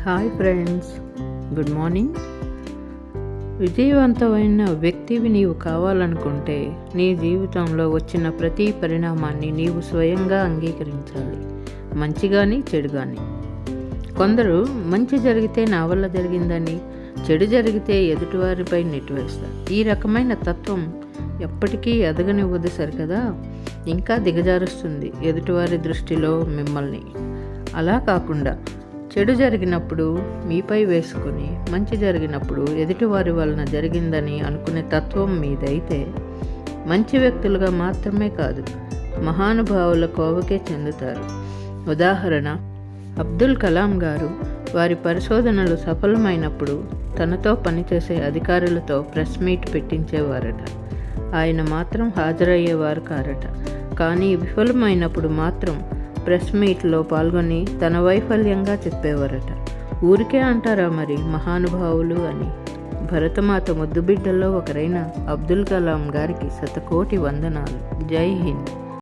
Hi friends, good morning. విజయవంతమైన వ్యక్తివి నీవు కావాలనుకుంటే నీ జీవితంలో వచ్చిన ప్రతి పరిణామాన్ని నీవు స్వయంగా అంగీకరించాలి, మంచి కానీ చెడు కానీ. కొందరు మంచి జరిగితే నా వల్ల జరిగిందని, చెడు జరిగితే ఎదుటివారిపై నెట్టివేస్తారు. ఈ రకమైన తత్వం ఎప్పటికీ ఎదగనివ్వదు సరికదా, ఇంకా దిగజారుస్తుంది ఎదుటివారి దృష్టిలో మిమ్మల్ని. అలా కాకుండా చెడు జరిగినప్పుడు మీపై వేసుకొని, మంచి జరిగినప్పుడు ఎదుటివారి వలన జరిగిందని అనుకునే తత్వం మీదైతే మంచి వ్యక్తులుగా మాత్రమే కాదు, మహానుభావుల కోవకే చెందుతారు. ఉదాహరణ, అబ్దుల్ కలాం గారు వారి పరిశోధనలు సఫలమైనప్పుడు తనతో పనిచేసే అధికారులతో ప్రెస్ మీట్ పెట్టించేవారట. ఆయన మాత్రం హాజరయ్యేవారు కారట. కానీ విఫలమైనప్పుడు మాత్రం ప్రెస్ మీట్లో పాల్గొని తన వైఫల్యంగా చెప్పేవారట. ఊరికే అంటారా మరి మహానుభావులు అని? భరతమాత ముద్దుబిడ్డల్లో ఒకరైన అబ్దుల్ కలాం గారికి శతకోటి వందనాలు. జై హింద్.